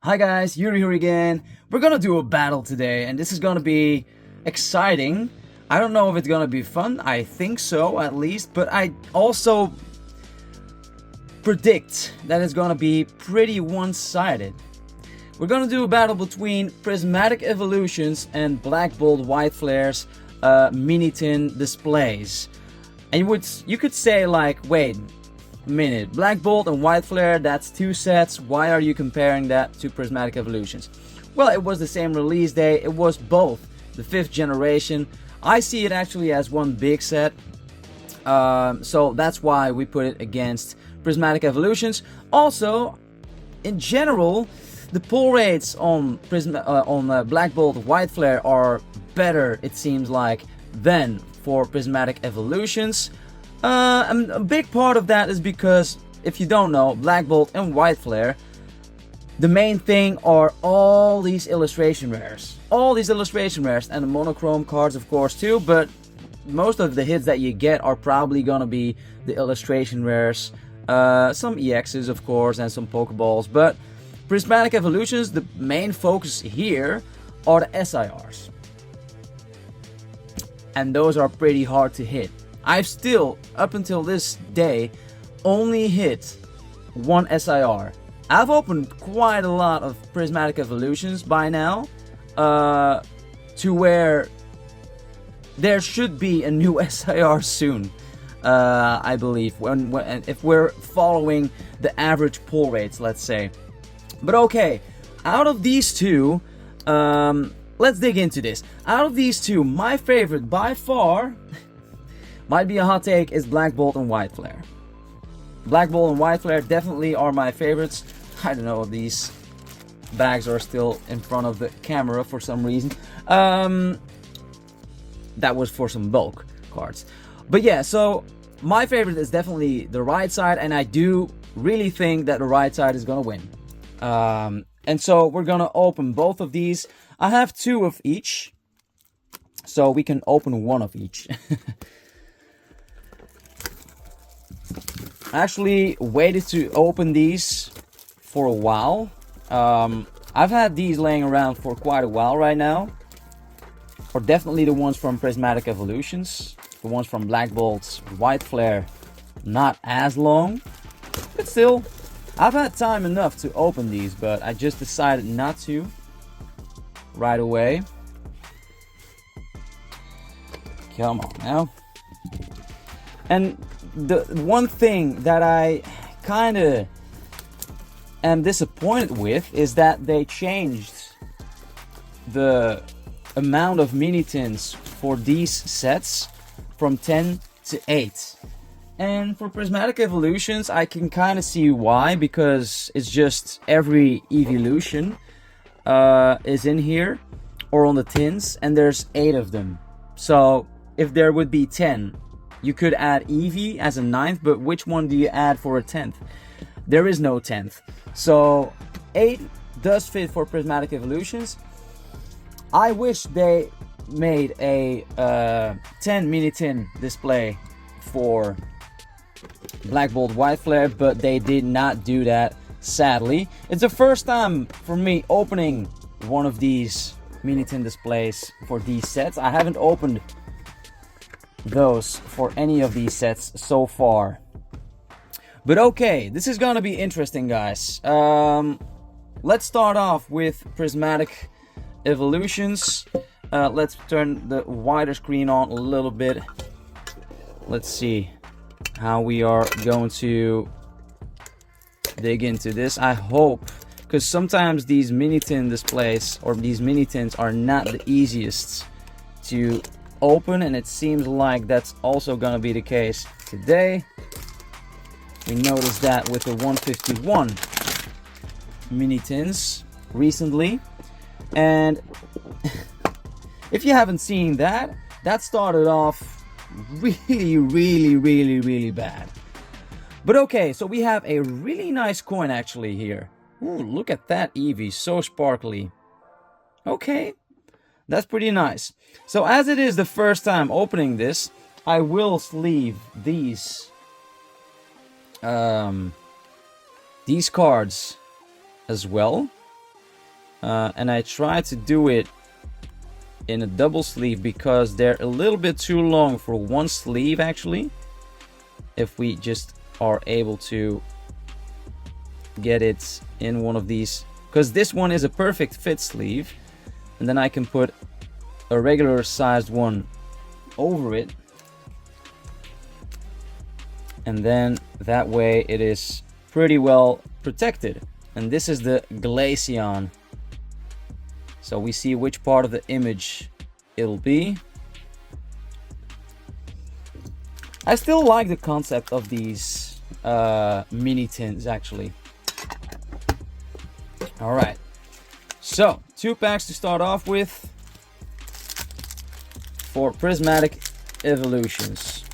Hi guys, Yuri here again. We're gonna do a battle today, and this is gonna be exciting. I don't know if it's gonna be fun. I think so, at least, but I also predict that it's gonna be pretty one-sided. We're gonna do a battle between Prismatic Evolutions and Black Bolt White Flare's mini tin displays. And you could say like, wait a minute, Black Bolt and White Flare, that's two sets. Why are you comparing that to Prismatic Evolutions? Well, it was the same release day. It was both the 5th generation. I see it actually as one big set. So that's why we put it against Prismatic Evolutions. Also, in general, the pull rates on Black Bolt White Flare are better, it seems like, than for Prismatic Evolutions. And a big part of that is because, if you don't know, Black Bolt and White Flare, the main thing are all these illustration rares. All these illustration rares, and the monochrome cards of course too, but most of the hits that you get are probably gonna be the illustration rares. Some EXs of course, and some Pokeballs, but Prismatic Evolutions, the main focus here are the SIRs. And those are pretty hard to hit. I've still, up until this day, only hit one SIR. I've opened quite a lot of Prismatic Evolutions by now, to where there should be a new SIR soon, I believe, if we're following the average pull rates, let's say. But okay, out of these two, let's dig into this. Out of these two, my favorite by far, might be a hot take, is Black Bolt and White Flare. Black Bolt and White Flare definitely are my favorites. I don't know if these bags are still in front of the camera for some reason. That was for some bulk cards. But yeah, so my favorite is definitely the right side, and I do really think that the right side is gonna win. And so we're gonna open both of these. I have two of each, so we can open one of each. I actually waited to open these for a while. I've had these laying around for quite a while right now. Or definitely the ones from Prismatic Evolutions. The ones from Black Bolt's White Flare, not as long. But still, I've had time enough to open these, but I just decided not to right away. Come on now. And the one thing that I kind of am disappointed with is that they changed the amount of mini tins for these sets from 10 to 8. And for Prismatic Evolutions, I can kind of see why, because it's just every evolution is in here or on the tins, and there's 8 of them. So if there would be 10, you could add Eevee as a 9th, but which one do you add for a 10th? There is no 10th. So 8 does fit for Prismatic Evolutions. I wish they made a 10 mini tin display for Black Bolt White Flare, but they did not do that, sadly. It's the first time for me opening one of these mini tin displays for these sets. I haven't opened those for any of these sets so far. But okay, this is gonna be interesting, guys. Let's start off with Prismatic Evolutions. Let's turn the wider screen on a little bit. Let's see how we are going to dig into this. I hope, because sometimes these mini tin displays or these mini tins are not the easiest to open, and it seems like that's also gonna be the case today. We noticed that with the 151 mini tins recently, and if you haven't seen that, that started off really bad. But okay, so we have a really nice coin actually here. Ooh, look at that Eevee, so sparkly. Okay, that's pretty nice. So as it is the first time opening this, I will sleeve these cards as well. and I try to do it in a double sleeve because they're a little bit too long for one sleeve actually. If we just are able to get it in one of these, because this one is a perfect fit sleeve, and then I can put a regular sized one over it, and then that way it is pretty well protected. And this is the Glaceon, so we see which part of the image it'll be. I still like the concept of these mini tins actually. All right, so 2 packs to start off with for Prismatic Evolutions.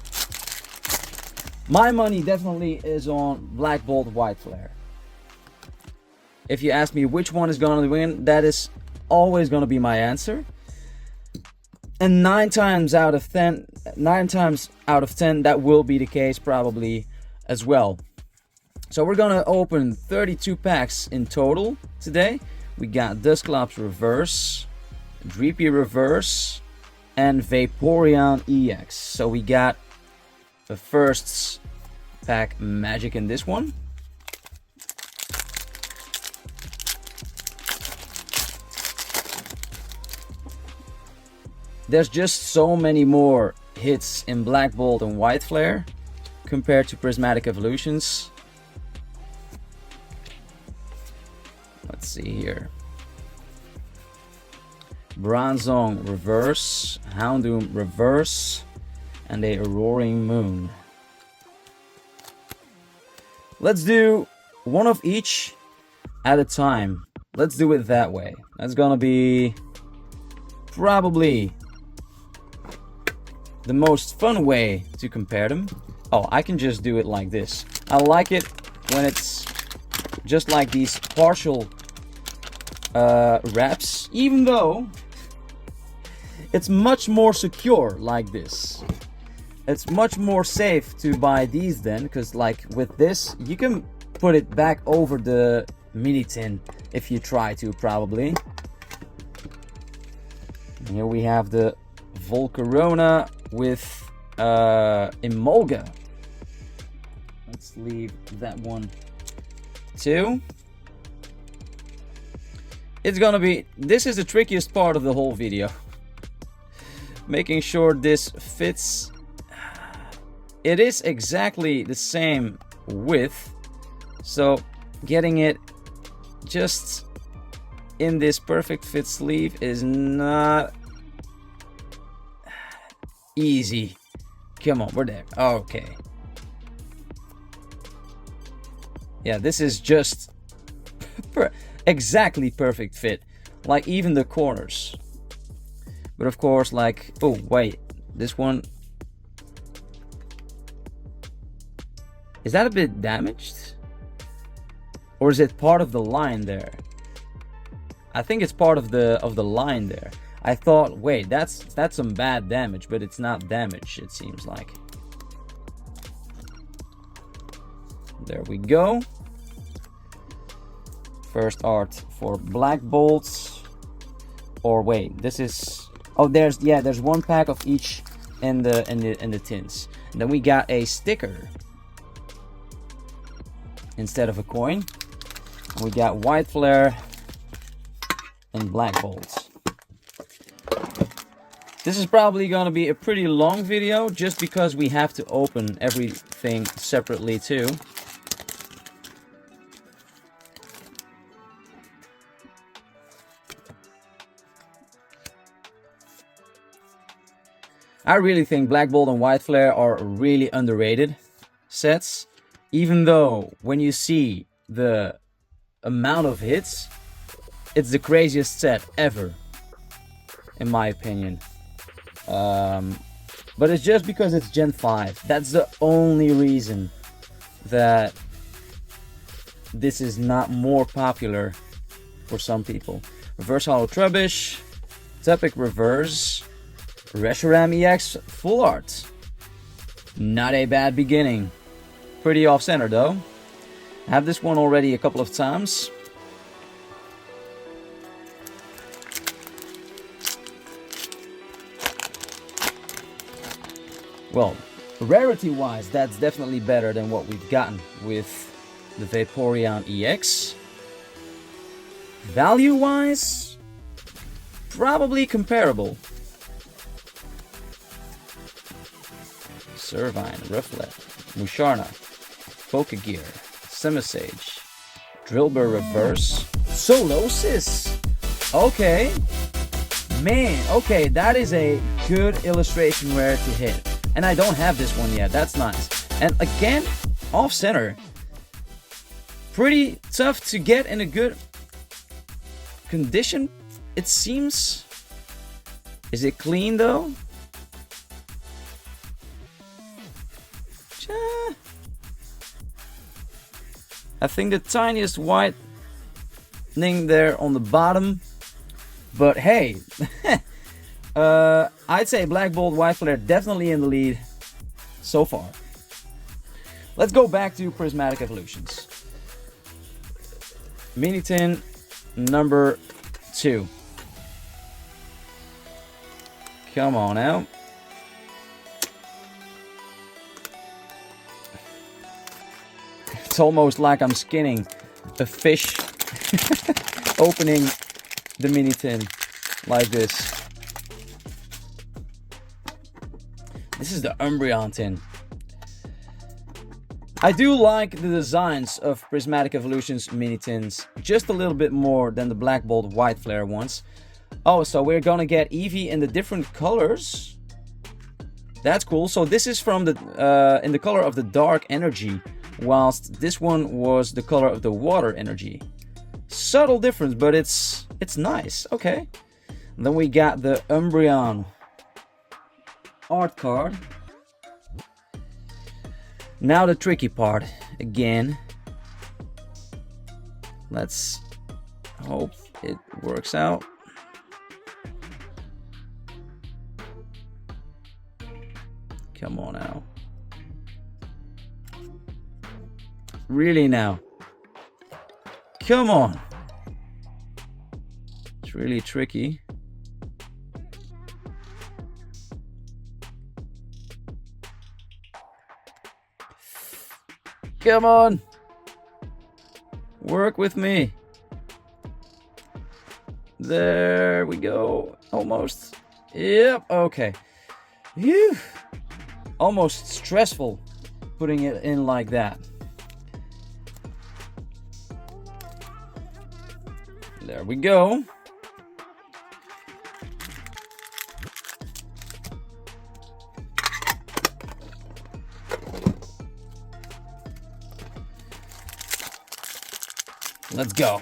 My money definitely is on Black Bolt White Flare. If you ask me which one is going to win, that is always going to be my answer. And 9 times out of 10, that will be the case probably as well. So we're gonna open 32 packs in total today. We got Dusclops Reverse, Dreepy Reverse, and Vaporeon EX. So we got the first pack magic in this one. There's just so many more hits in Black Bolt and White Flare compared to Prismatic Evolutions. Let's see here. Bronzong Reverse, Houndoom Reverse, and a Roaring Moon. Let's do one of each at a time. Let's do it that way. That's gonna be probably the most fun way to compare them. Oh, I can just do it like this. I like it when it's just like these partial wraps, even though it's much more secure like this. It's much more safe to buy these then, because like with this you can put it back over the mini tin if you try to, probably. And here we have the Volcarona with Emolga. Let's leave that one too. It's gonna be, this is the trickiest part of the whole video. Making sure this fits. It is exactly the same width, so getting it just in this perfect fit sleeve is not easy. Come on, we're there. Okay. Yeah, this is just exactly perfect fit, like even the corners. But of course, like, oh wait, this one, is that a bit damaged? Or is it part of the line there? I think it's part of the line there. I thought, wait, that's some bad damage, but it's not damage, it seems like. There we go. First art for Black Bolts. Or wait, this is, oh, there's one pack of each in the tins. And then we got a sticker instead of a coin. We got White Flare and Black Bolts. This is probably gonna be a pretty long video just because we have to open everything separately too. I really think Black Bolt and White Flare are really underrated sets, even though when you see the amount of hits, it's the craziest set ever, in my opinion. But it's just because it's Gen 5. That's the only reason that this is not more popular for some people. Reverse Hollow Trubbish, Topic Reverse, Reshiram EX Full Art. Not a bad beginning. Pretty off-center though. I have this one already a couple of times. Well, rarity-wise, that's definitely better than what we've gotten with the Vaporeon EX. Value-wise, probably comparable. Servine, Rufflet, Musharna, Pokegear, Simisage, Drillbur Reverse, Solosis. Okay. Man, okay, that is a good illustration rare to hit. And I don't have this one yet, that's nice. And again, off-center. Pretty tough to get in a good condition, it seems. Is it clean though? I think the tiniest whitening there on the bottom. But hey, I'd say Black Bolt White Flare definitely in the lead so far. Let's go back to Prismatic Evolutions. Mini Tin number 2. Come on now. It's almost like I'm skinning a fish opening the mini tin like this. This is the Umbreon tin. I do like the designs of Prismatic Evolutions mini tins just a little bit more than the Black Bolt White Flare ones. Oh, so we're gonna get Eevee in the different colors. That's cool. So this is from the in the color of the Dark Energy, whilst this one was the color of the Water Energy. Subtle difference, but it's nice. Okay. And then we got the Umbreon art card. Now the tricky part again. Let's hope it works out. Come on now. Really now. Come on. It's really tricky. Come on. Work with me. There we go. Almost. Yep. Okay. Phew. Almost stressful putting it in like that. There we go. Let's go.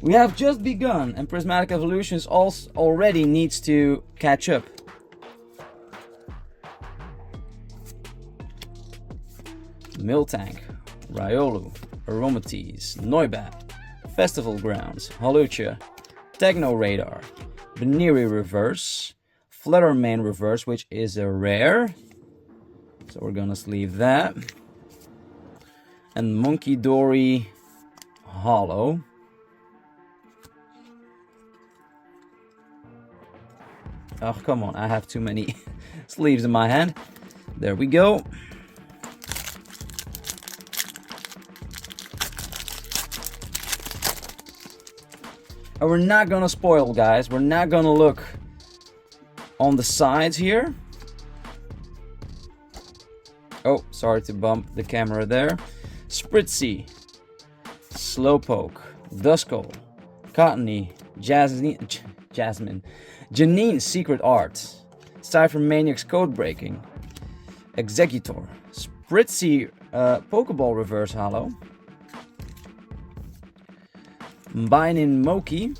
We have just begun, and Prismatic Evolutions also already needs to catch up. Miltank, Riolu, Aromatisse, Noibat, Festival Grounds, Holucha, Techno Radar, Baneri Reverse, Fluttermane Reverse, which is a rare. So we're gonna sleeve that. And Monkey Dory Hollow. Oh, come on, I have too many sleeves in my hand. There we go. And we're not gonna spoil, guys. We're not gonna look on the sides here. Oh, sorry to bump the camera there. Spritzy, Slowpoke, Duskull, Cottony, Jasmine, Janine's Secret Art, Cypher Maniac's Code Breaking, Executor, Spritzy Pokeball Reverse Hollow, Mbinin Moki,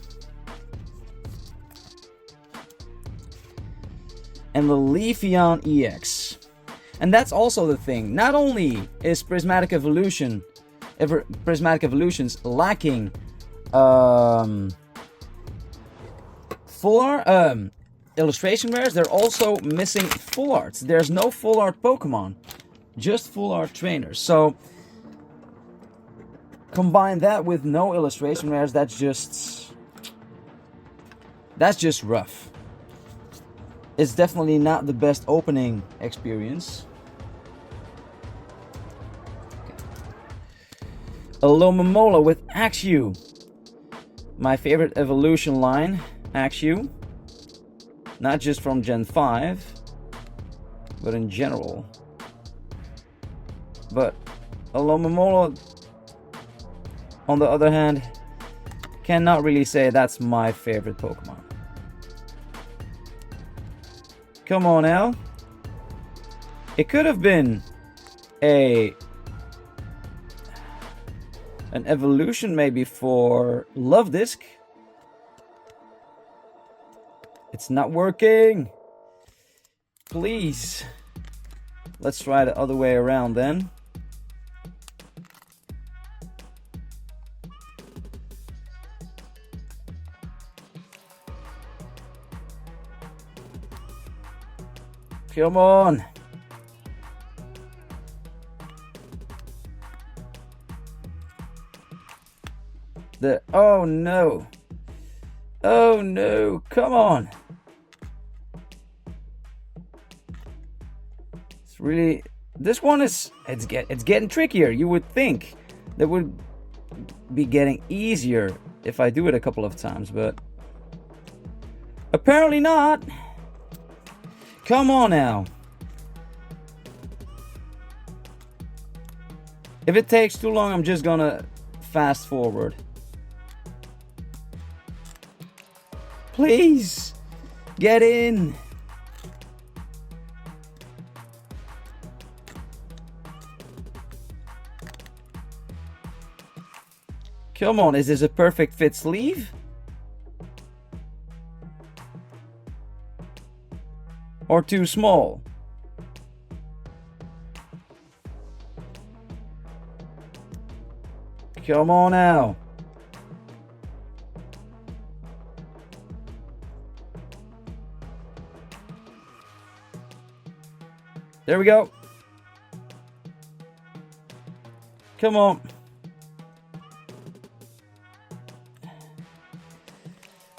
and the Leafeon EX. And that's also the thing. Not only is Prismatic Evolutions lacking full art illustration rares, they're also missing full arts. There's no full art Pokemon, just full art trainers. So combine that with no illustration rares, that's just rough. It's definitely not the best opening experience. Alomomola with Axew. My favorite evolution line, Axew. Not just from Gen 5, but in general. But Alomomola, on the other hand, cannot really say that's my favorite Pokemon. Come on now. It could have been an evolution maybe for Love Disc. It's not working. Please. Let's try the other way around then. Come on. Oh no. Oh no, come on. It's really, this one is, it's getting trickier. You would think that would be getting easier if I do it a couple of times, but apparently not. Come on now. If it takes too long, I'm just gonna fast forward. Please, get in. Come on, is this a perfect fit sleeve? Or too small? Come on now. There we go. Come on.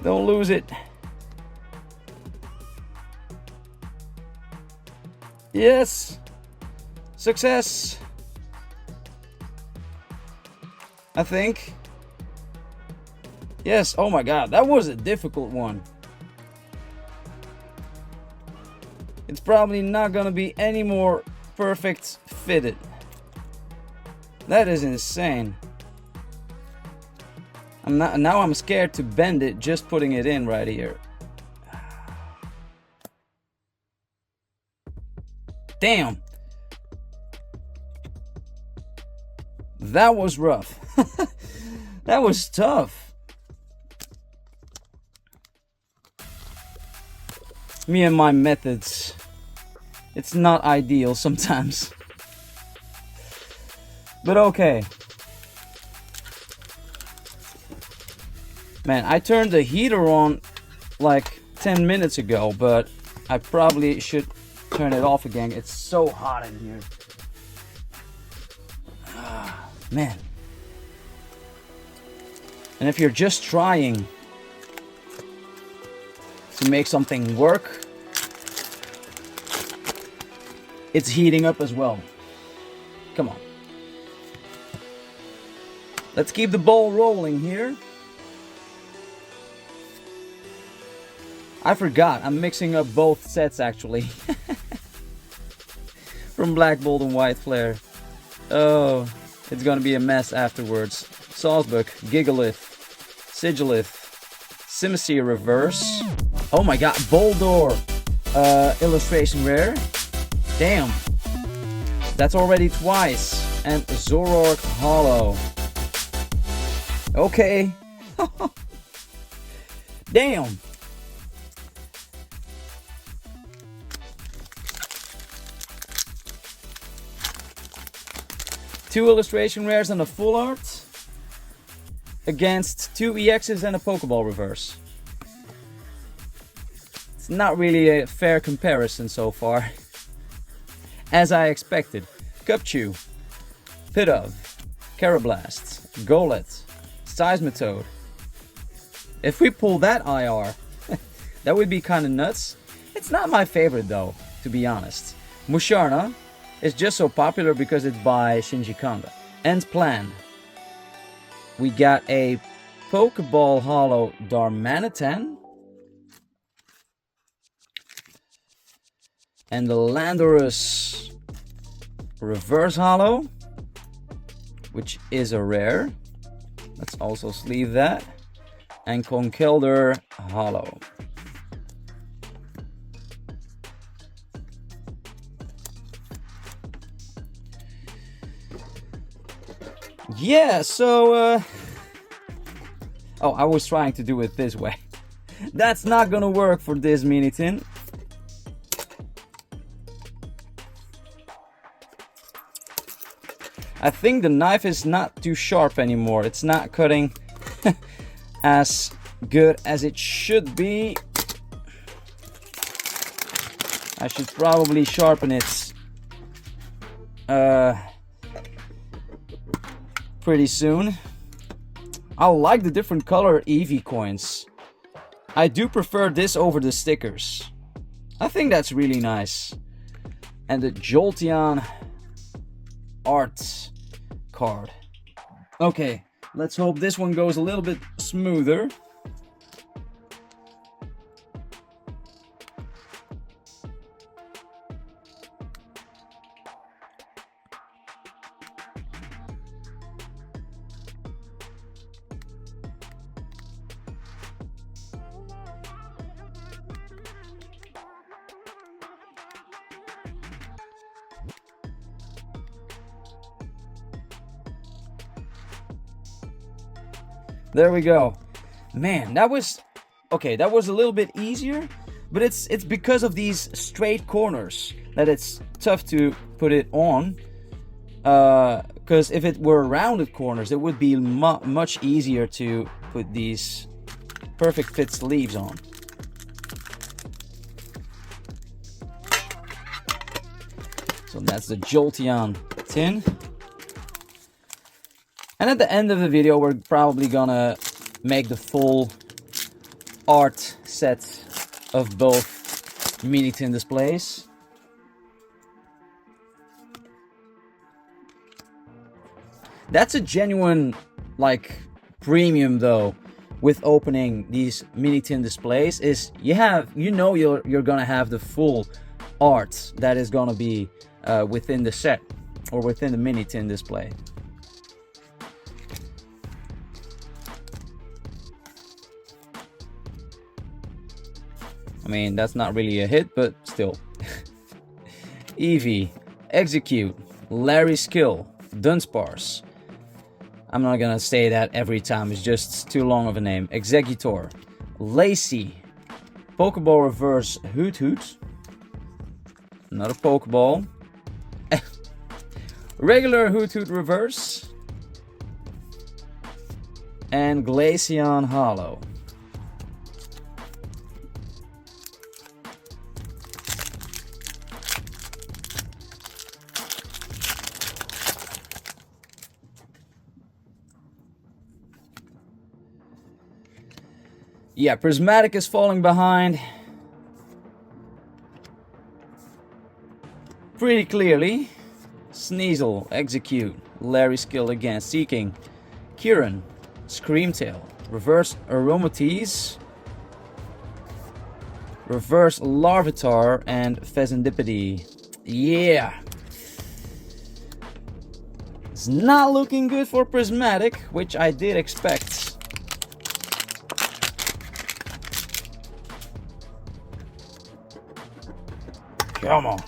Don't lose it. Yes. Success. I think. Yes. Oh my God. That was a difficult one. It's probably not gonna be any more perfect fitted. That is insane. Now I'm scared to bend it just putting it in right here. Damn. That was rough. That was tough. Me and my methods. It's not ideal sometimes. But okay. Man, I turned the heater on like 10 minutes ago, but I probably should turn it off again. It's so hot in here. Man. And if you're just trying to make something work, it's heating up as well. Come on. Let's keep the ball rolling here. I forgot, I'm mixing up both sets actually. From Black Bolt and White Flare. Oh, it's gonna be a mess afterwards. Sawsbuck, Gigalith, Sigilith, Simisear Reverse. Oh my God, Boldor illustration rare. Damn. That's already twice. And Zoroark Hollow. Okay. Damn. Two illustration rares and a full art against two EXs and a Pokeball reverse. It's not really a fair comparison so far. As I expected. Cupchew, Pidove, Carablast, Golett, Seismitoad. If we pull that IR, that would be kind of nuts. It's not my favorite though, to be honest. Musharna is just so popular because it's by Shinji Kanda. End plan. We got a Pokeball Holo Darmanitan. And the Landorus Reverse Holo, which is a rare. Let's also sleeve that. And Conkeldurr Holo. Yeah, so oh, I was trying to do it this way. That's not gonna work for this mini tin. I think the knife is not too sharp anymore. It's not cutting as good as it should be. I should probably sharpen it pretty soon. I like the different color Eevee coins. I do prefer this over the stickers. I think that's really nice. And the Jolteon art card. Okay, let's hope this one goes a little bit smoother. There we go. Man, that was okay. That was a little bit easier, but it's because of these straight corners that it's tough to put it on. Because if it were rounded corners, it would be much easier to put these perfect fit sleeves on. So that's the Jolteon tin. And at the end of the video, we're probably gonna make the full art set of both mini tin displays. That's a genuine, like, premium though with opening these mini tin displays is you know you're gonna have the full art that is gonna be within the set or within the mini tin display. I mean, that's not really a hit, but still. Eevee, Execute, Larry Skill, Dunsparce. I'm not gonna say that every time, it's just too long of a name. Executor, Lacey, Pokeball Reverse Hoot Hoot. Another Pokeball. Regular Hoot Hoot Reverse. And Glaceon Holo. Yeah, Prismatic is falling behind pretty clearly. Sneasel, Execute, Larry Skill again, Seeking, Kieran, Screamtail, Reverse Aromatisse, Reverse Larvitar, and Pheasantipede. Yeah! It's not looking good for Prismatic, which I did expect. Come on.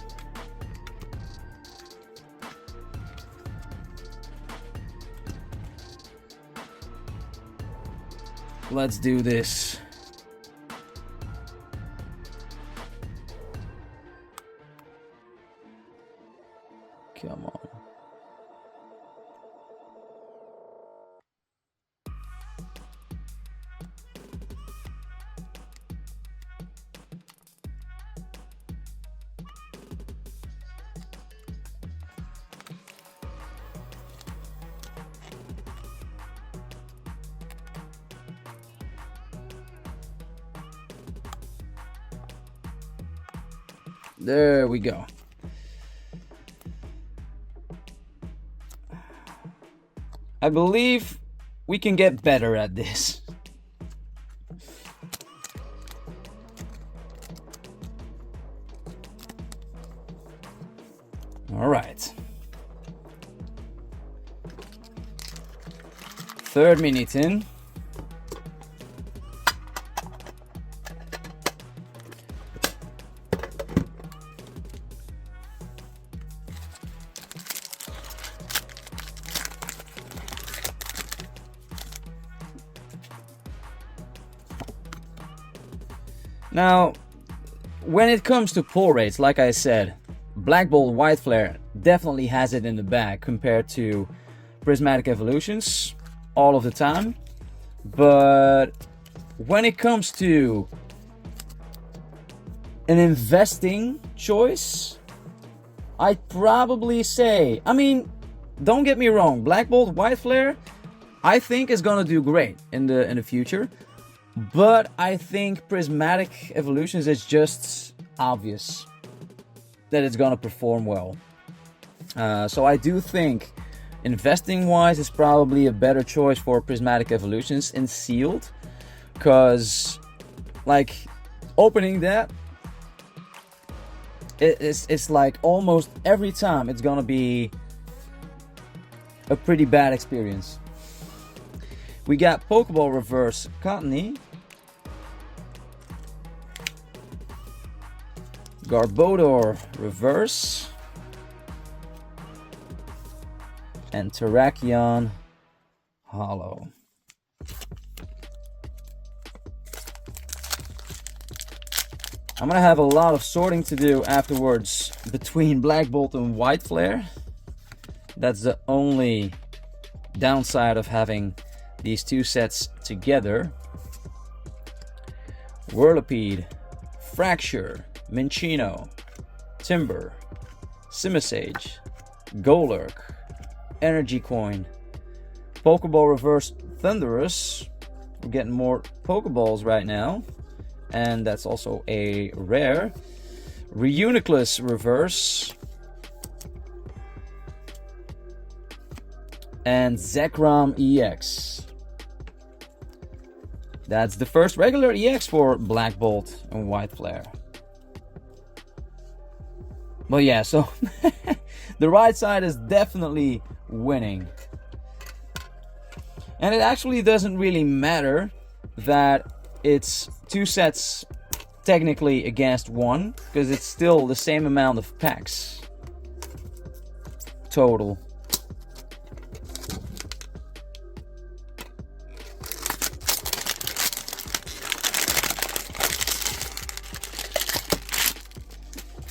Let's do this. Come on. There we go. I believe we can get better at this. All right. Third mini tin. Now, when it comes to pull rates, like I said, Black Bolt White Flare definitely has it in the bag compared to Prismatic Evolutions all of the time. But when it comes to an investing choice, I'd probably say, I mean, don't get me wrong, Black Bolt White Flare I think is gonna do great in the future. But I think Prismatic Evolutions is just obvious that it's gonna perform well. So I do think investing wise is probably a better choice for Prismatic Evolutions in sealed, because like opening that, it's like almost every time it's gonna be a pretty bad experience. We got Pokeball Reverse Cottony, Garbodor Reverse, and Terrakion Hollow. I'm gonna have a lot of sorting to do afterwards between Black Bolt and White Flare. That's the only downside of having these two sets together. Whirlipede, Fracture, Minccino, Timber, Simisage, Golurk, Energy Coin, Pokeball Reverse Thundurus. We're getting more Pokeballs right now, and that's also a rare. Reuniclus Reverse, and Zekrom EX. That's the first regular EX for Black Bolt and White Flare. Well, yeah, so the right side is definitely winning. And it actually doesn't really matter that it's two sets technically against one, because it's still the same amount of packs total.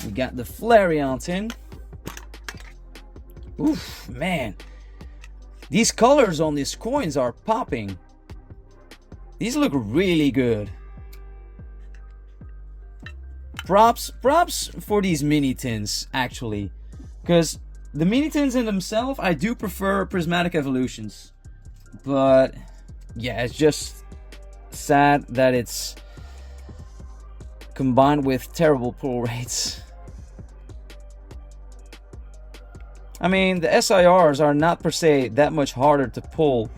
We got the Flareon tin. Oof, man. These colors on these coins are popping. These look really good. Props for these mini tins, actually. Because the mini tins in themselves, I do prefer Prismatic Evolutions. But, yeah, it's just sad that it's combined with terrible pull rates. I mean, the SIRs are not per se that much harder to pull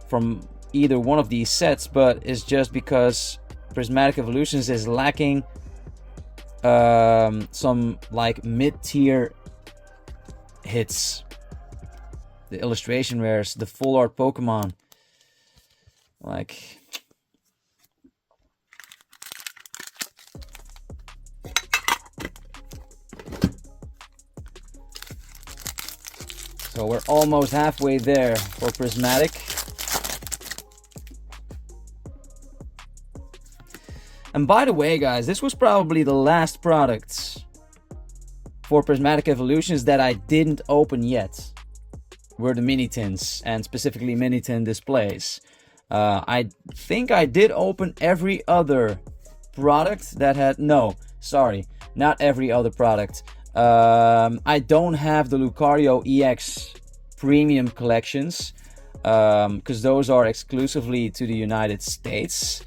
from either one of these sets, but it's just because Prismatic Evolutions is lacking some like mid-tier hits. The illustration rares, the full art Pokemon. Like, so we're almost halfway there for Prismatic. And by the way, guys, this was probably the last product for Prismatic Evolutions that I didn't open yet. Were the mini tins, and specifically mini tin displays. I think I did open every other product that had... No, sorry, not every other product. I don't have the Lucario EX premium collections, because those are exclusively to the United States.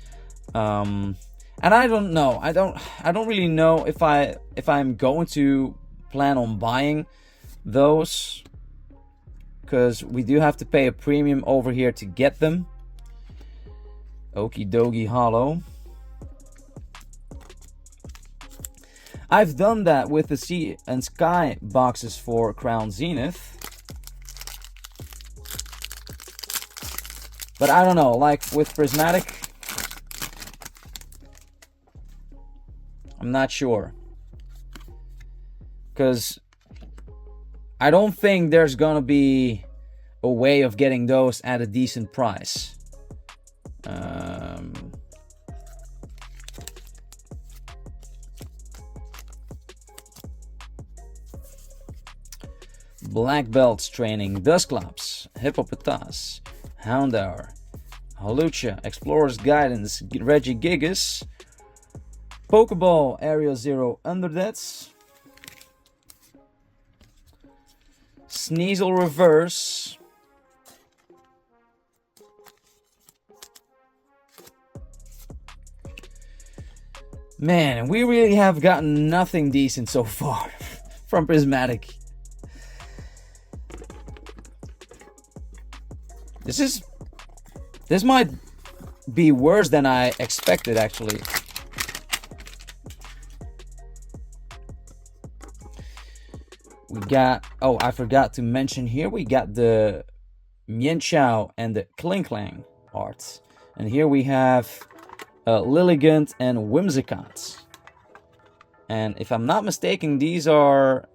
And I don't know. I don't really know if I'm going to plan on buying those, because we do have to pay a premium over here to get them. Okie dokie hollow. I've done that with the Sea and Sky boxes for Crown Zenith. But I don't know, like with Prismatic, I'm not sure. Because I don't think there's gonna be a way of getting those at a decent price. Black Belts training, Dusclops, Hippopotas, Houndour, Hawlucha, Explorer's Guidance, Regigigas, Pokeball Area 0 Underdeaths, Sneasel Reverse, man, we really have gotten nothing decent so far from Prismatic. This might be worse than I expected, actually. We got, oh, I forgot to mention here, we got the Mienshao and the Klinklang arts. And here we have Lilligant and Whimsicott. And if I'm not mistaken, these are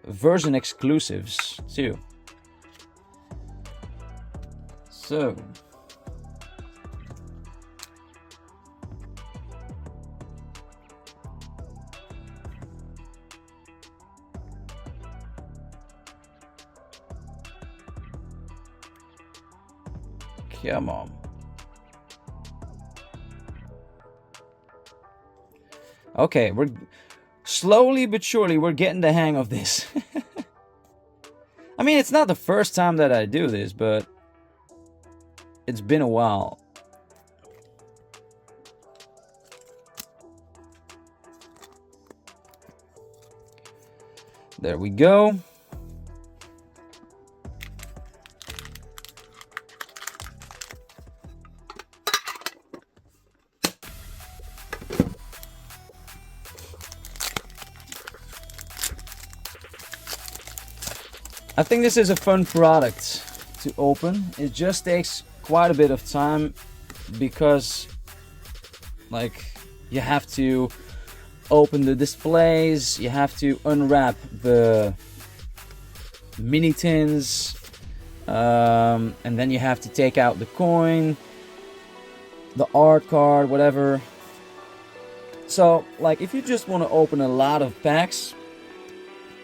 version exclusives too. So, come on. Okay, we're slowly but surely we're getting the hang of this. I mean, it's not the first time that I do this, but it's been a while. There we go. I think this is a fun product to open. It just takes quite a bit of time because, like, you have to open the displays, you have to unwrap the mini tins, and then you have to take out the coin, the art card, whatever. So, like, if you just want to open a lot of packs,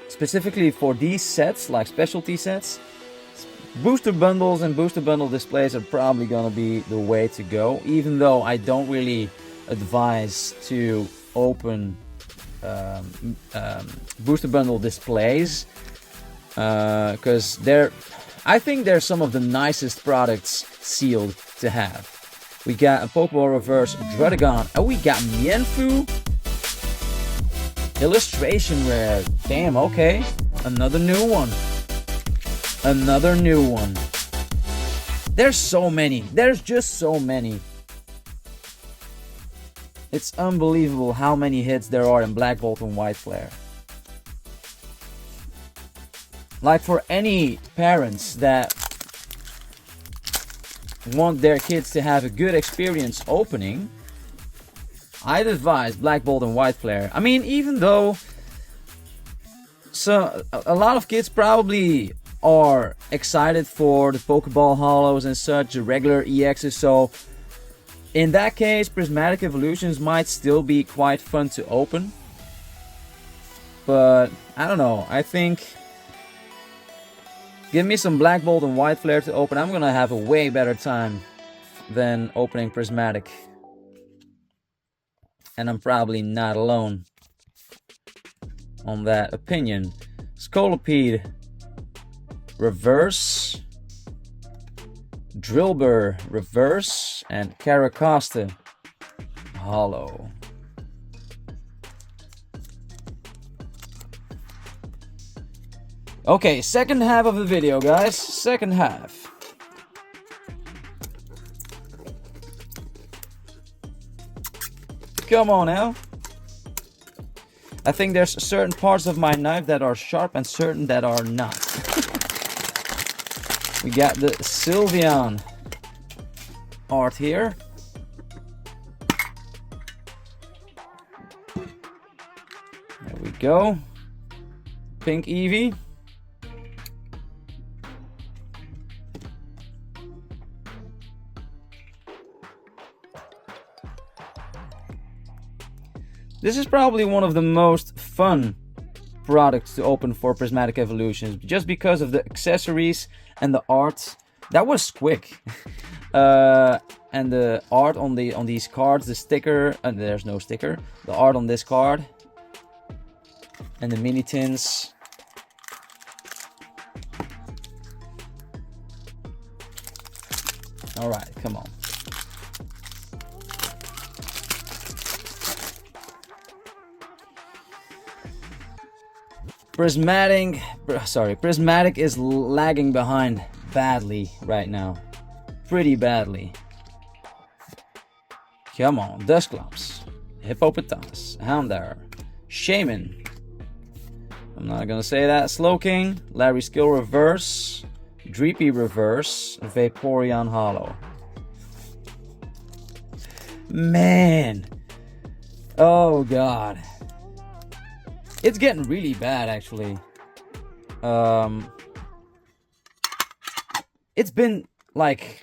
specifically for these sets, like specialty sets, booster bundles and booster bundle displays are probably gonna be the way to go, even though I don't really advise to open booster bundle displays, because I think they're some of the nicest products sealed to have. We got a Pokeball Reverse Druddigon. Oh, we got Mienfoo. Illustration rare. Damn, okay. Another new one. Another new one. There's so many. There's just so many. It's unbelievable how many hits there are in Black Bolt and White Flare. Like, for any parents that want their kids to have a good experience opening, I'd advise Black Bolt and White Flare. I mean, even though a lot of kids probably are excited for the Pokeball Hollows and such, the regular EXs, so in that case, Prismatic Evolutions might still be quite fun to open. But, I don't know, I think give me some Black Bolt and White Flare to open, I'm gonna have a way better time than opening Prismatic. And I'm probably not alone on that opinion. Scolipede Reverse, Drillbur Reverse, and Caracosta hollow. Okay, second half of the video, guys. Second half. Come on now. I think there's certain parts of my knife that are sharp and certain that are not. We got the Sylveon art here. There we go. Pink Eevee. This is probably one of the most fun products to open for Prismatic Evolutions, just because of the accessories and the art. That was quick. And the art on these cards, the sticker, and there's no sticker. The art on this card. And the mini tins. Alright, come on. Prismatic is lagging behind badly right now. Pretty badly. Come on, Dusclops, Hippopotamus, Houndour, Shaman. I'm not gonna say that. Slowking, Larry Skill Reverse, Dreepy Reverse, Vaporeon Hollow. Man. Oh god. It's getting really bad, actually. It's been like,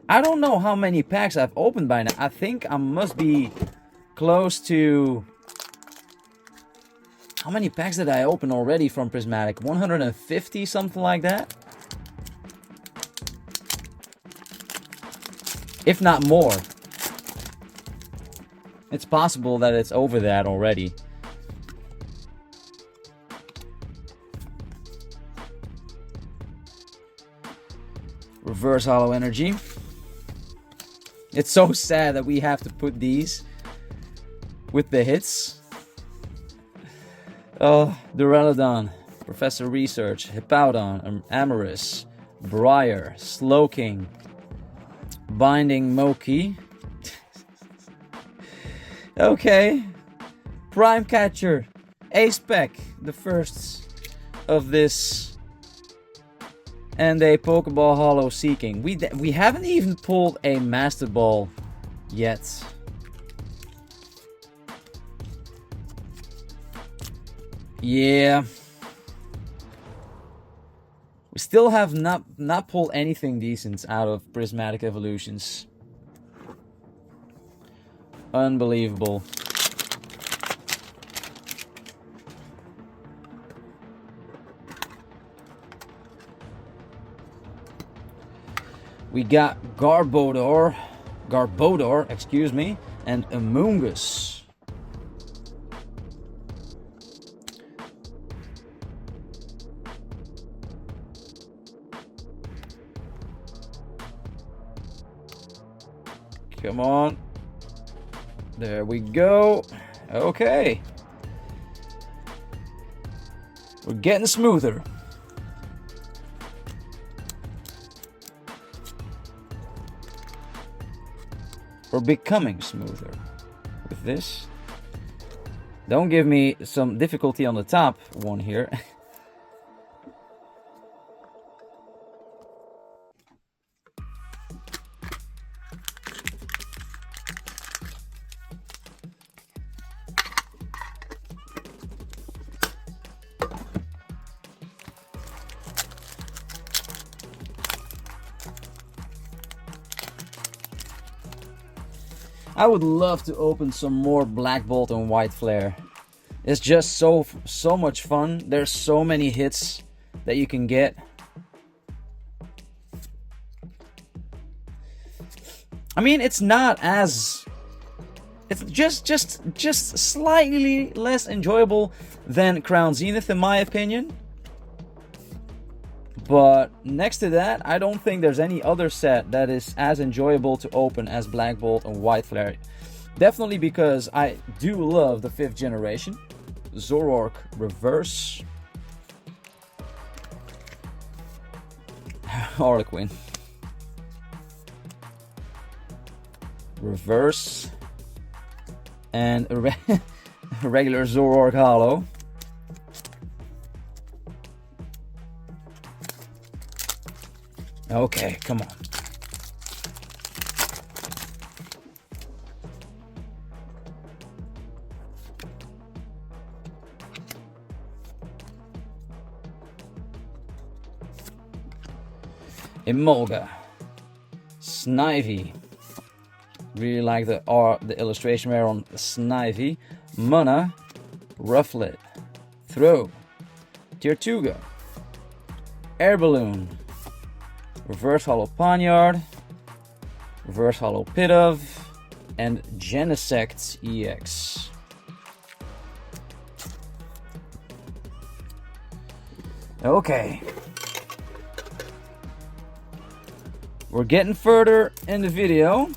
I don't know how many packs I've opened by now. I think I must be close to... How many packs did I open already from Prismatic? 150, something like that? If not more. It's possible that it's over that already. Reverse Hollow Energy. It's so sad that we have to put these with the hits. Oh, Duraludon, Professor Research, Hippowdon, Amorous, Briar, Slowking, Binding Moki. Okay. Prime Catcher, A-Spec, the first of this. And a Pokeball Hollow Seeking. We haven't even pulled a Master Ball yet. Yeah. We still have not pulled anything decent out of Prismatic Evolutions. Unbelievable. We got Garbodor, excuse me, and Amoonguss. Come on. There we go. Okay. We're getting smoother. We're becoming smoother with this. Don't give me some difficulty on the top one here. I would love to open some more Black Bolt and White Flare. It's just so much fun. There's so many hits that you can get. I mean, it's not as... It's just slightly less enjoyable than Crown Zenith, in my opinion. But next to that, I don't think there's any other set that is as enjoyable to open as Black Bolt and White Flare. Definitely because I do love the 5th generation. Zoroark reverse. Harlequin. Reverse. And a regular Zoroark Holo. Okay, come on. Emolga, Snivy. Really like the illustration there on Snivy. Munna, Rufflet, Throw, Tirtuga, Air Balloon, Reverse Holo Ponyard, Reverse Holo Pidove, and Genesect EX. Okay. We're getting further in the video.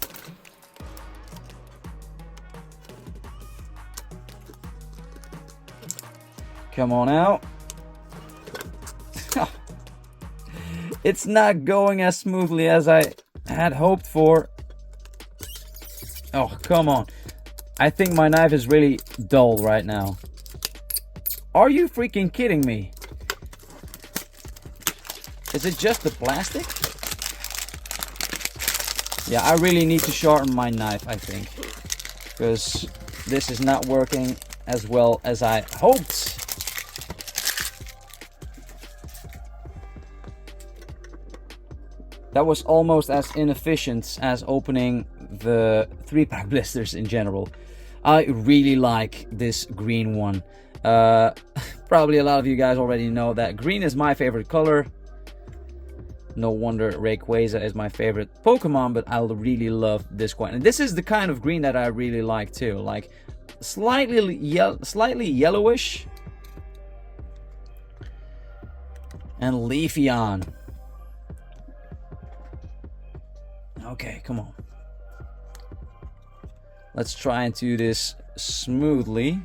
Come on out. It's not going as smoothly as I had hoped for. Oh, come on. I think my knife is really dull right now. Are you freaking kidding me? Is it just the plastic? Yeah, I really need to sharpen my knife, I think. Because this is not working as well as I hoped. That was almost as inefficient as opening the 3-pack blisters in general. I really like this green one. Probably a lot of you guys already know that green is my favorite color. No wonder Rayquaza is my favorite Pokemon, but I really love this one. And this is the kind of green that I really like too. Like slightly yellowish. And Leafeon. Okay, come on. Let's try and do this smoothly.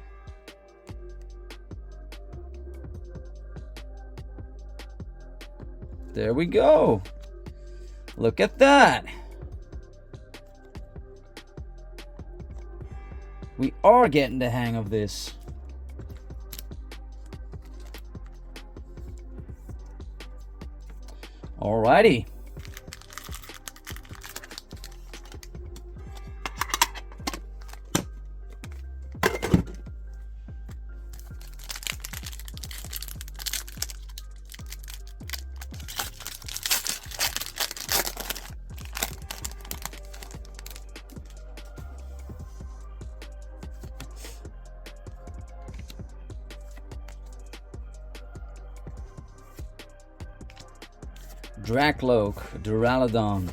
There we go. Look at that. We are getting the hang of this. Alrighty. Dracloak, Duraludon,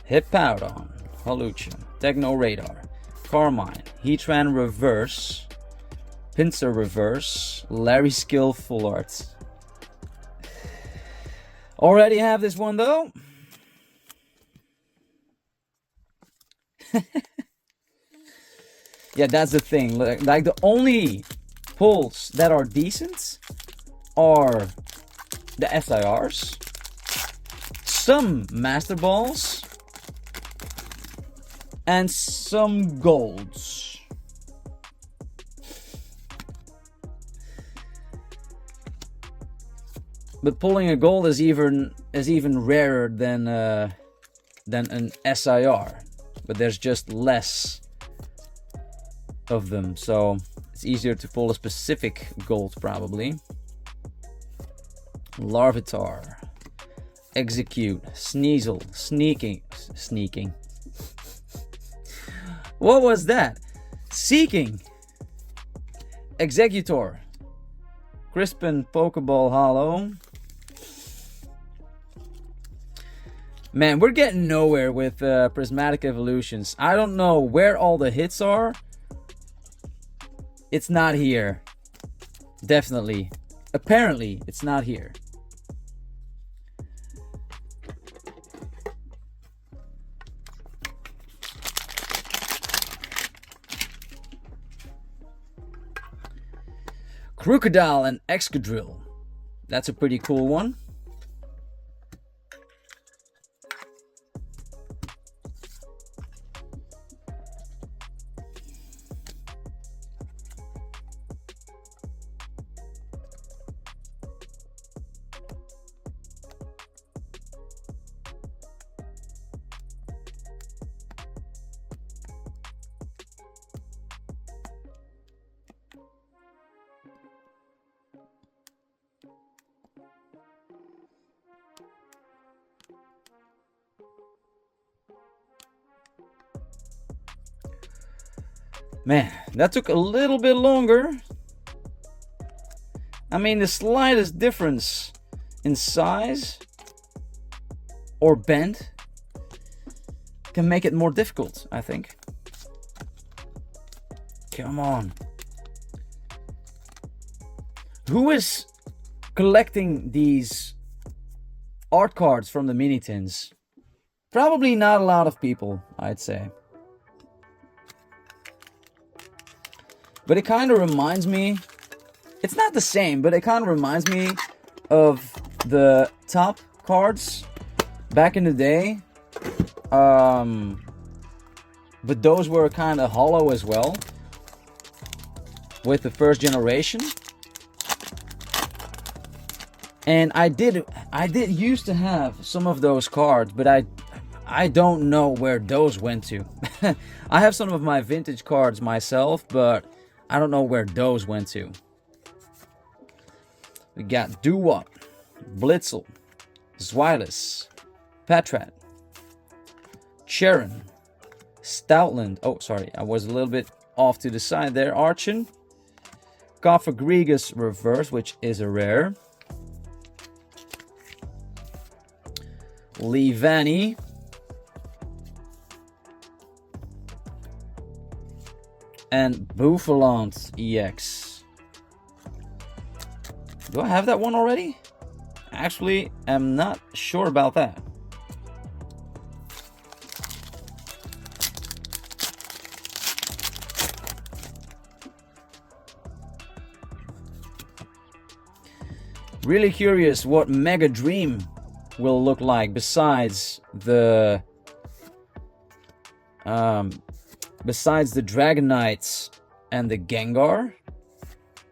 Hippowdon, Holucha, Technoradar, Carmine, Heatran Reverse, Pinsir Reverse, Larry Skill Full Art. Already have this one though. Yeah, that's the thing. Like the only pulls that are decent are the SIRs. Some Master Balls and some golds. But pulling a gold is even rarer than an SIR. But there's just less of them, so it's easier to pull a specific gold probably. Larvitar. Execute, Sneasel, Sneaking. What was that? Seeking. Executor. Crispin Pokeball Holo. Man, we're getting nowhere with Prismatic Evolutions. I don't know where all the hits are. It's not here. Definitely. Apparently, it's not here. Crocodile and Excadrill. That's a pretty cool one. Man, that took a little bit longer. I mean, the slightest difference in size or bend can make it more difficult, I think. Come on. Who is collecting these art cards from the mini tins? Probably not a lot of people, I'd say. But it kind of reminds me, it's not the same, but it kind of reminds me of the top cards back in the day. But those were kind of hollow as well, with the first generation. And I did used to have some of those cards, but I don't know where those went to. I have some of my vintage cards myself, but I don't know where those went to. We got Doo-Wop, Blitzel, Zweilous, Patrat, Charon, Stoutland. Oh, sorry, I was a little bit off to the side there. Archon, Cofagrigus Reverse, which is a rare. Leavanny. And Bouffalant EX. Do I have that one already? Actually, I'm not sure about that. Really curious what Mega Dream will look like besides the Dragonites and the Gengar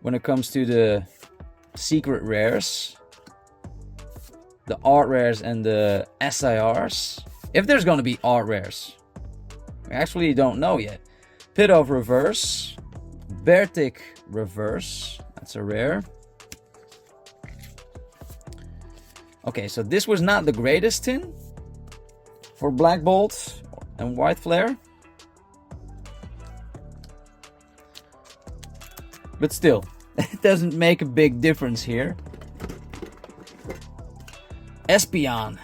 when it comes to the secret rares, the art rares and the SIRs. If there's gonna be art rares, we actually don't know yet. Pidove Reverse, Bertic Reverse, that's a rare. Okay, so this was not the greatest tin for Black Bolt and White Flare. But still, it doesn't make a big difference here. Espeon.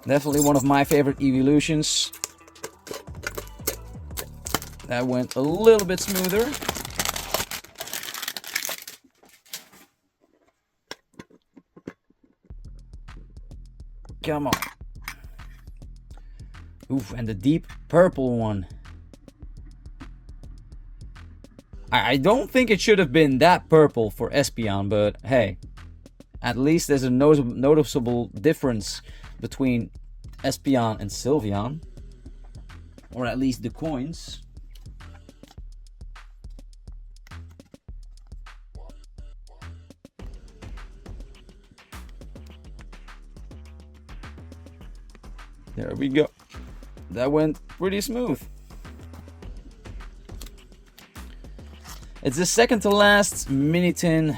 Definitely one of my favorite evolutions. That went a little bit smoother. Come on. Oof, and the deep purple one. I don't think it should have been that purple for Espeon, but hey, at least there's a noticeable difference between Espeon and Sylveon, or at least the coins. There we go. That went pretty smooth. It's the second to last mini tin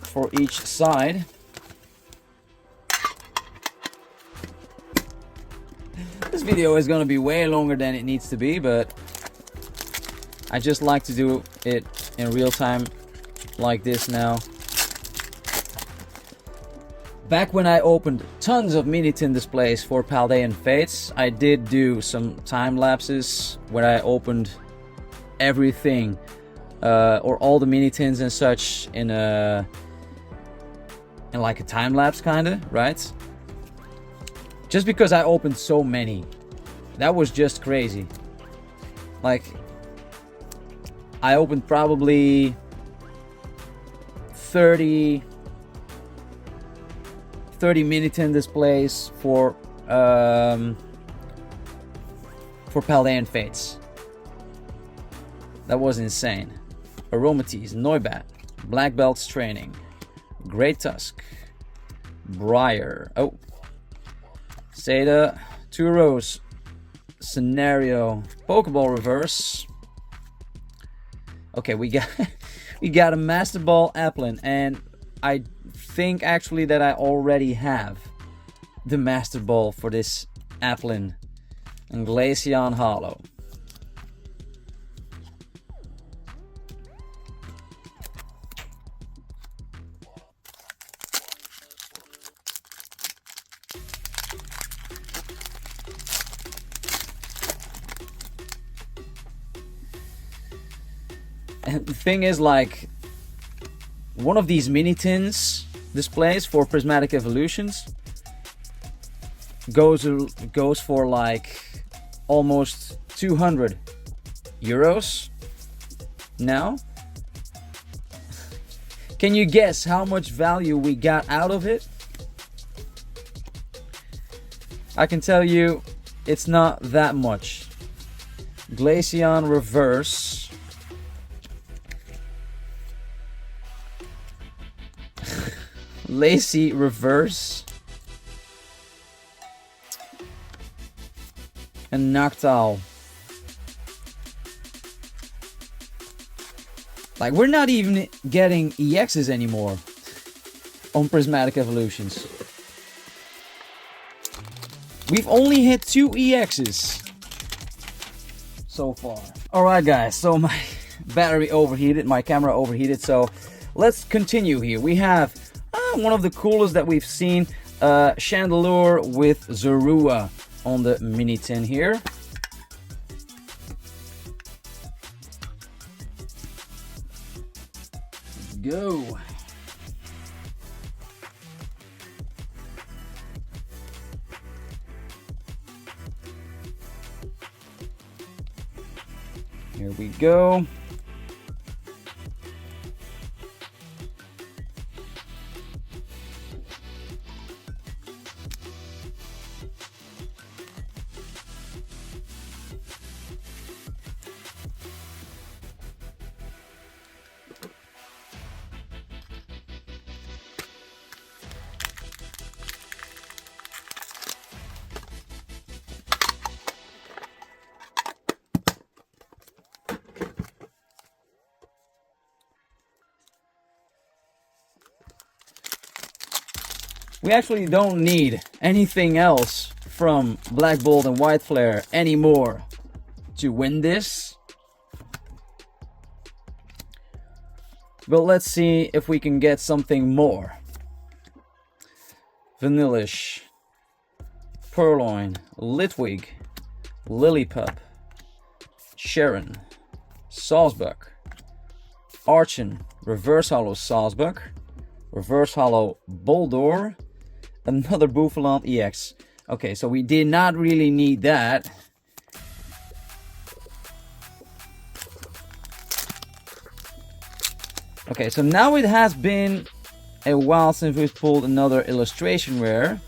for each side. This video is gonna be way longer than it needs to be, but I just like to do it in real time like this now. Back when I opened tons of mini tin displays for Paldean Fates, I did do some time lapses where I opened everything or all the mini tins and such in like a time lapse kind of, right? Just because I opened so many. That was just crazy. Like, I opened probably 30 Minitin displays for Paldean Fates. That was insane. Aromates, Noibat, Black Belts Training, Great Tusk, Briar, oh, Seda, Turos, Scenario, Pokeball Reverse. Okay, we got we got a Master Ball Applin, and I think actually that I already have the Master Ball for this Applin and Glaceon Hollow. And the thing is, like, one of these mini tins displays for Prismatic Evolutions goes for like almost 200 euros now. Can you guess how much value we got out of it? I can tell you it's not that much. Glaceon Reverse. Lacy Reverse. And Noctowl. Like, we're not even getting EXs anymore on Prismatic Evolutions. We've only hit 2 EXs so far. Alright guys, so my battery overheated, my camera overheated, so let's continue here. We have one of the coolest that we've seen, Chandelure with Zorua on the mini tin here. Let's go. Here we go. We actually don't need anything else from Black Bolt and White Flare anymore to win this. But let's see if we can get something more. Vanillish, Purloin, Litwig, Lillipup, Sharon, Sawsbuck, Archon, Reverse Hollow Sawsbuck, Reverse Hollow Boldor, another Bouffalant EX. Okay, so we did not really need that. Okay, so now it has been a while since we've pulled another illustration rare.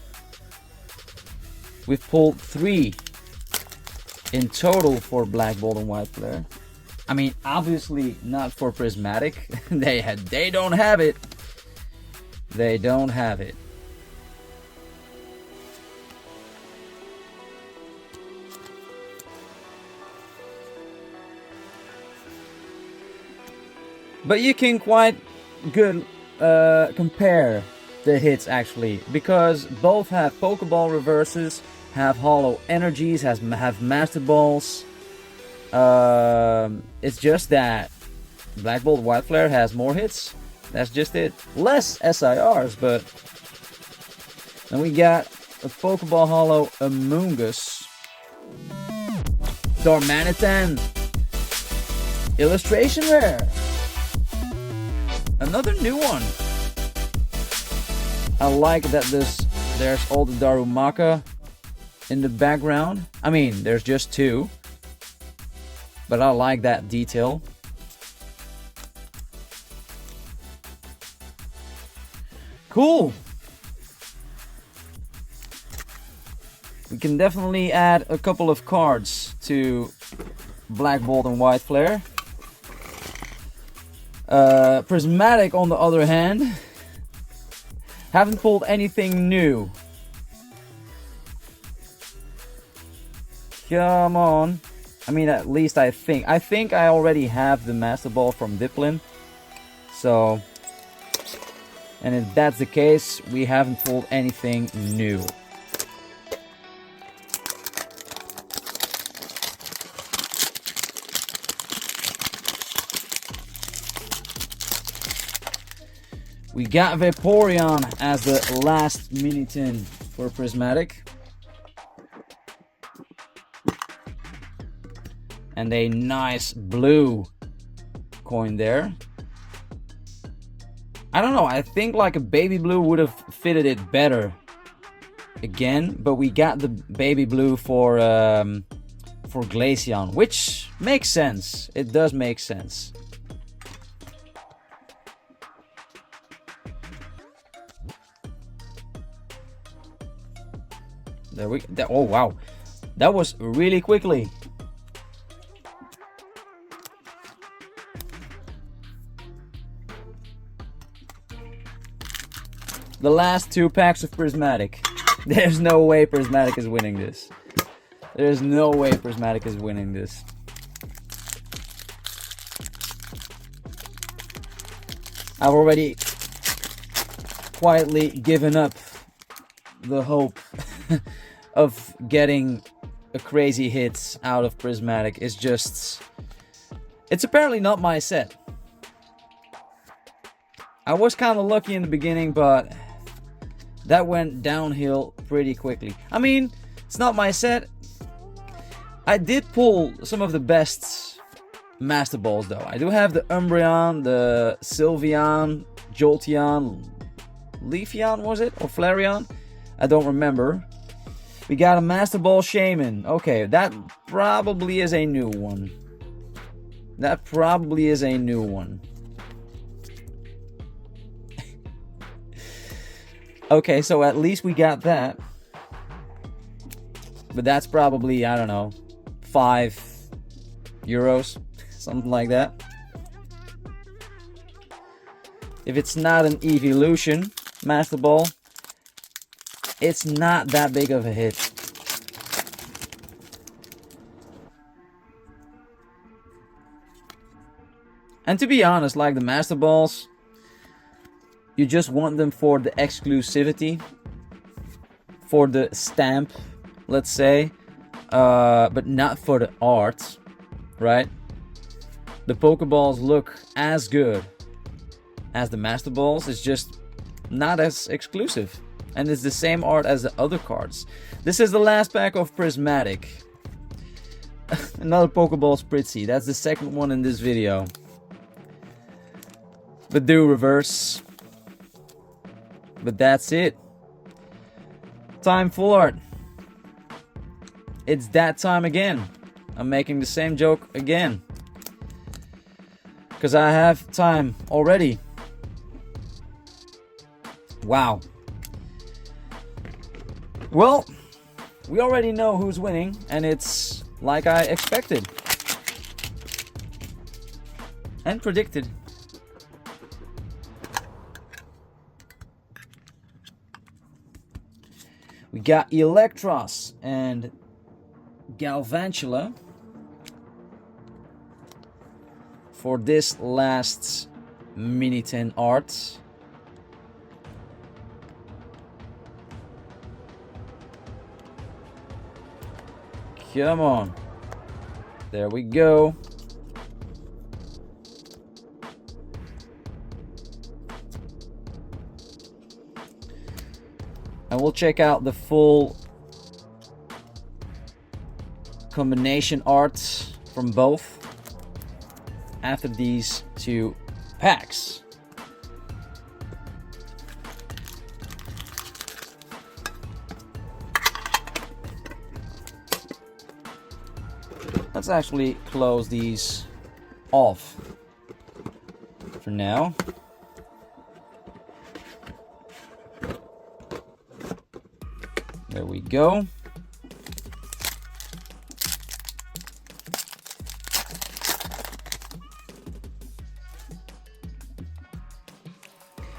We've pulled 3 in total for Black Bolt and White Flare. I mean, obviously not for Prismatic. They don't have it. They don't have it. But you can quite good compare the hits actually, because both have Pokeball reverses, have Hollow Energies, have Master Balls. It's just that Black Bolt White Flare has more hits. That's just it. Less SIRs, but then we got a Pokeball Hollow Amoonguss, Darmanitan, illustration rare. Another new one. I like that there's all the Darumaka in the background. I mean, there's just 2, but I like that detail. Cool. We can definitely add a couple of cards to Black Bolt and White Flare. Prismatic, on the other hand, haven't pulled anything new. Come on. I mean, at least I think I already have the Master Ball from Diplin. So, and if that's the case, we haven't pulled anything new. We got Vaporeon as the last mini tin for Prismatic. And a nice blue coin there. I don't know, I think like a baby blue would have fitted it better again, but we got the baby blue for Glaceon, which makes sense. It does make sense. Oh wow, that was really quickly. The last 2 packs of Prismatic. There's no way Prismatic is winning this. There's no way Prismatic is winning this. I've already quietly given up the hope of getting a crazy hit out of Prismatic. It's apparently not my set. I was kind of lucky in the beginning, but that went downhill pretty quickly. I mean, it's not my set. I did pull some of the best Master Balls though. I do have the Umbreon, the Sylveon, Jolteon, Leafeon was it? Or Flareon? I don't remember. We got a Master Ball Shaman. Okay, that probably is a new one. That probably is a new one. Okay, so at least we got that. But that's probably, I don't know, €5, something like that. If it's not an Evolution Master Ball, it's not that big of a hit. And to be honest, like the Master Balls, you just want them for the exclusivity, for the stamp, let's say, but not for the art, right? The Pokeballs look as good as the Master Balls, it's just not as exclusive. And it's the same art as the other cards. This is the last pack of Prismatic. Another Pokeball Spritzy. That's the second one in this video. But do reverse. But that's it. Time full art. It's that time again. I'm making the same joke again. Because I have time already. Wow. Well, we already know who's winning, and it's like I expected. And predicted. We got Electros and Galvantula for this last mini tin art. Come on. There we go. And we'll check out the full combination art from both after these 2 packs. let's actually close these off for now. There we go.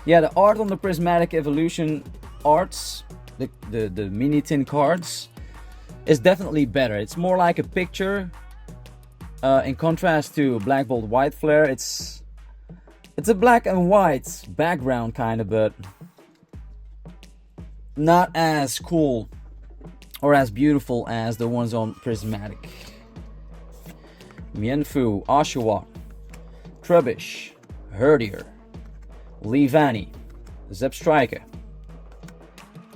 Yeah, the art on the Prismatic Evolution arts, the mini tin cards, is definitely better. It's more like a picture, in contrast to Black Bolt White Flare. It's a black and white background kind of, but not as cool or as beautiful as the ones on Prismatic. Mienfoo, Oshawott, Trubbish, Herdier, Leavanny, Zebstrika,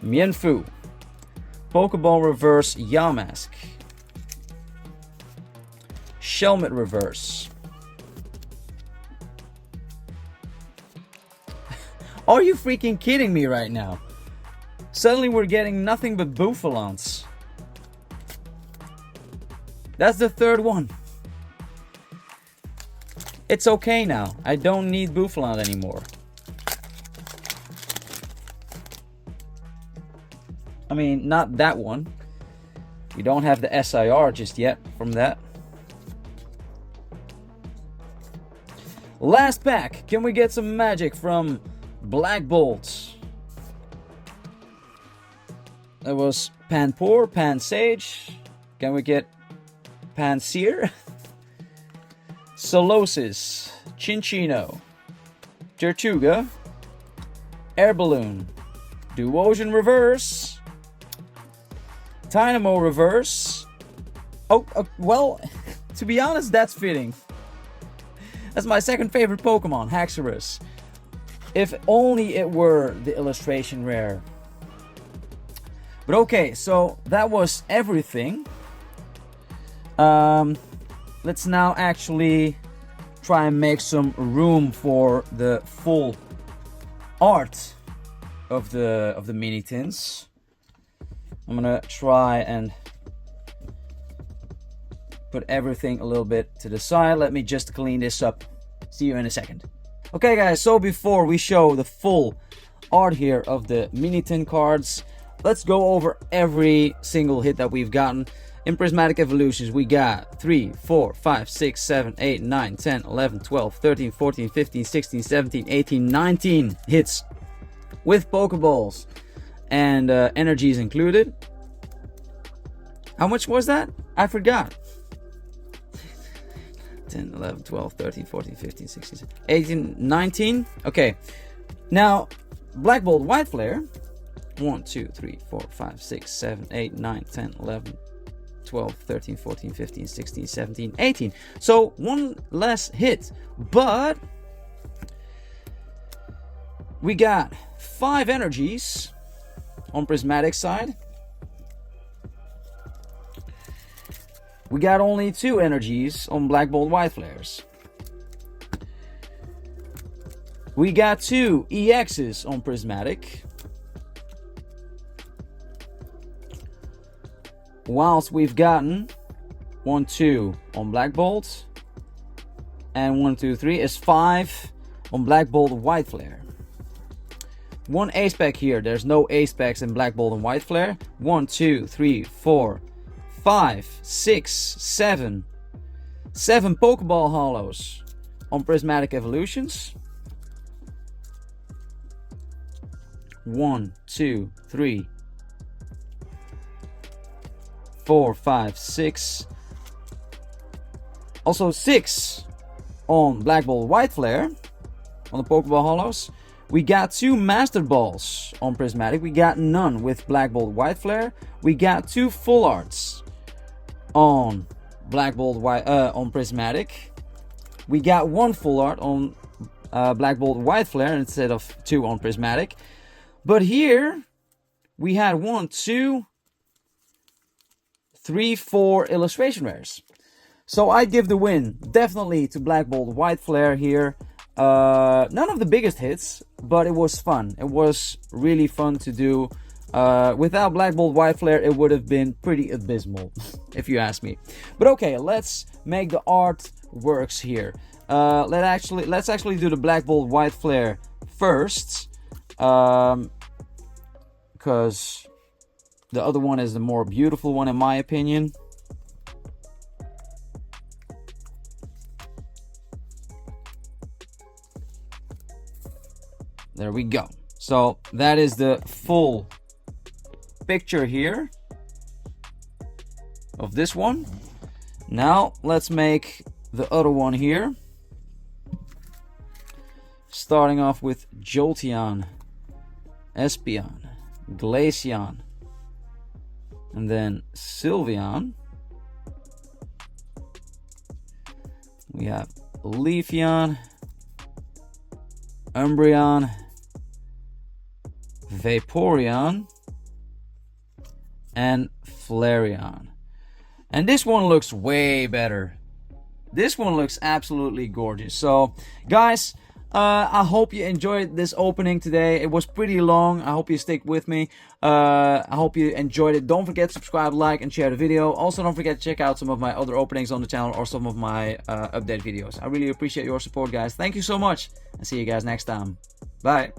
Mienfoo, Pokeball Reverse Yamask, Shelmet Reverse. Are you freaking kidding me right now? Suddenly we're getting nothing but Bouffalants. That's the third one. It's okay now. I don't need Bouffalant anymore. I mean, not that one. We don't have the SIR just yet from that. Last pack. Can we get some magic from Black Bolt? That was Panpour, Pansage. Can we get Panseer? Solosis, Chinchino, Tortuga, Air Balloon, Duosion Reverse, Dynamo Reverse. Oh, well, to be honest, that's fitting. That's my second favorite Pokemon, Haxorus. If only it were the illustration rare. But okay, so that was everything. Let's now actually try and make some room for the full art of the mini tins. I'm gonna try and put everything a little bit to the side. Let me just clean this up. See you in a second. Okay guys, so before we show the full art here of the mini tin cards, let's go over every single hit that we've gotten. In Prismatic Evolutions, we got 3, 4, 5, 6, 7, 8, 9, 10, 11, 12, 13, 14, 15, 16, 17, 18, 19 hits with Pokeballs and energies included. How much was that? I forgot. 10, 11, 12, 13, 14, 15, 16, 18, 19. Okay. Now, Black Bolt White Flare. 1, 2, 3, 4, 5, 6, 7, 8, 9, 10, 11, 12, 13, 14, 15, 16, 17, 18. So one less hit, but we got 5 energies on Prismatic side. We got only 2 energies on Black Bolt White Flares. We got 2 EXs on Prismatic. Whilst we've gotten 1, 2 on Black Bolt, and 1, 2, 3 is 5 on Black Bolt White Flare. 1 ace pack here. There's no ace packs in Black Bolt and White Flare. 1, 2, 3, 4, 5, 6, 7. 7 Pokeball Hollows on Prismatic Evolutions. 1, 2, 3, 4, 5, 6. Also 6 on Black Bolt White Flare on the Pokeball Hollows. We got 2 Master Balls on Prismatic. We got none with Black Bolt White Flare. We got 2 Full Arts on Black Bolt White on Prismatic. We got 1 Full Art on Black Bolt White Flare instead of 2 on Prismatic. But here we had 1, 2, 3, 4 illustration rares. So I give the win definitely to Black Bolt White Flare here. None of the biggest hits, but it was fun. It was really fun to do. Without Black Bolt White Flare, it would have been pretty abysmal, if you ask me. But okay, let's make the art works here. Let's actually do the Black Bolt White Flare first, because the other one is the more beautiful one in my opinion. There we go. So that is the full picture here of this one. Now let's make the other one here. Starting off with Jolteon, Espeon, Glaceon, and then Sylveon. We have Leafeon, Umbreon, Vaporeon, and Flareon. And this one looks way better. This one looks absolutely gorgeous. So guys, I hope you enjoyed this opening today. It was pretty long. I hope you stick with me. I hope you enjoyed it. Don't forget to subscribe, like, and share the video. Also, don't forget to check out some of my other openings on the channel or some of my update videos. I really appreciate your support, guys. Thank you so much, and see you guys next time. Bye.